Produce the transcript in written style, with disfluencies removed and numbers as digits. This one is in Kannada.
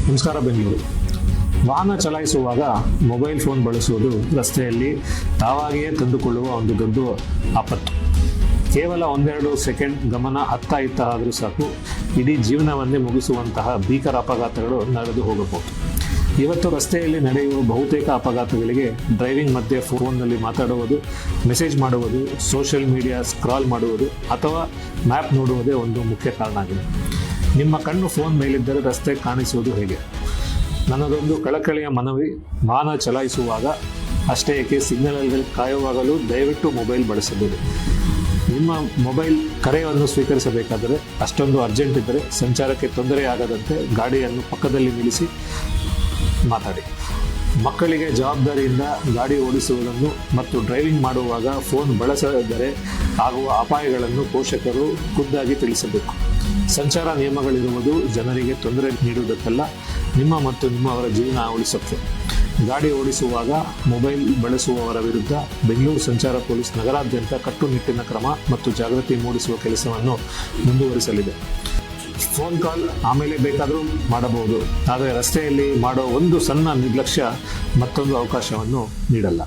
ನಮಸ್ಕಾರ. ಬೆಂಗಳೂರು ವಾಹನ ಚಲಾಯಿಸುವಾಗ ಮೊಬೈಲ್ ಫೋನ್ ಬಳಸುವುದು ರಸ್ತೆಯಲ್ಲಿ ತಾವಾಗಿಯೇ ತಂದುಕೊಳ್ಳುವ ಒಂದು ದೊಡ್ಡ ಆಪತ್ತು. ಕೇವಲ ಒಂದೆರಡು ಸೆಕೆಂಡ್ ಗಮನ ಅತ್ತ ಇತ್ತ ಆದರೂ ಸಾಕು, ಇಡೀ ಜೀವನವನ್ನೇ ಮುಗಿಸುವಂತಹ ಭೀಕರ ಅಪಘಾತಗಳು ನಡೆದು ಹೋಗಬಹುದು. ಇವತ್ತು ರಸ್ತೆಯಲ್ಲಿ ನಡೆಯುವ ಬಹುತೇಕ ಅಪಘಾತಗಳಿಗೆ ಡ್ರೈವಿಂಗ್ ಮಧ್ಯೆ ಫೋನ್ನಲ್ಲಿ ಮಾತಾಡುವುದು, ಮೆಸೇಜ್ ಮಾಡುವುದು, ಸೋಷಿಯಲ್ ಮೀಡಿಯಾ ಸ್ಕ್ರಾಲ್ ಮಾಡುವುದು ಅಥವಾ ಮ್ಯಾಪ್ ನೋಡುವುದೇ ಒಂದು ಮುಖ್ಯ ಕಾರಣ ಆಗಿದೆ. ನಿಮ್ಮ ಕಣ್ಣು ಫೋನ್ ಮೇಲಿದ್ದರೆ ರಸ್ತೆ ಕಾಣಿಸುವುದು ಹೇಗೆ? ನನ್ನದೊಂದು ಕಳಕಳಿಯ ಮನವಿ, ವಾಹನ ಚಲಾಯಿಸುವಾಗ ಅಷ್ಟೇ ಏಕೆ ಸಿಗ್ನಲ್ಗಳು ಕಾಯುವಾಗಲೂ ದಯವಿಟ್ಟು ಮೊಬೈಲ್ ಬಳಸಬೇಡಿ. ನಿಮ್ಮ ಮೊಬೈಲ್ ಕರೆಯನ್ನು ಸ್ವೀಕರಿಸಬೇಕಾದರೆ, ಅಷ್ಟೊಂದು ಅರ್ಜೆಂಟ್ ಇದ್ದರೆ, ಸಂಚಾರಕ್ಕೆ ತೊಂದರೆಯಾಗದಂತೆ ಗಾಡಿಯನ್ನು ಪಕ್ಕದಲ್ಲಿ ನಿಲ್ಲಿಸಿ ಮಾತಾಡಿ. ಮಕ್ಕಳಿಗೆ ಜವಾಬ್ದಾರಿಯಿಂದ ಗಾಡಿ ಓಡಿಸುವುದನ್ನು ಮತ್ತು ಡ್ರೈವಿಂಗ್ ಮಾಡುವಾಗ ಫೋನ್ ಬಳಸದಿದ್ದರೆ ಆಗುವ ಅಪಾಯಗಳನ್ನು ಪೋಷಕರು ಖುದ್ದಾಗಿ ತಿಳಿಸಬೇಕು. ಸಂಚಾರ ನಿಯಮಗಳಿರುವುದು ಜನರಿಗೆ ತೊಂದರೆ ನೀಡುವುದಕ್ಕಲ್ಲ, ನಿಮ್ಮ ಮತ್ತು ನಿಮ್ಮವರ ಜೀವನ ಉಳಿಸೋಕ್ಕೆ. ಗಾಡಿ ಓಡಿಸುವಾಗ ಮೊಬೈಲ್ ಬಳಸುವವರ ವಿರುದ್ಧ ಬೆಂಗಳೂರು ಸಂಚಾರ ಪೊಲೀಸ್ ನಗರಾದ್ಯಂತ ಕಟ್ಟುನಿಟ್ಟಿನ ಕ್ರಮ ಮತ್ತು ಜಾಗೃತಿ ಮೂಡಿಸುವ ಕೆಲಸವನ್ನು ಮುಂದುವರಿಸಲಿದೆ. ಫೋನ್ ಕಾಲ್ ಆಮೇಲೆ ಬೇಕಾದರೂ ಮಾಡಬಹುದು, ಆದರೆ ರಸ್ತೆಯಲ್ಲಿ ಮಾಡೋ ಒಂದು ಸಣ್ಣ ನಿರ್ಲಕ್ಷ್ಯ ಮತ್ತೊಂದು ಅವಕಾಶವನ್ನು ನೀಡಲ್ಲ.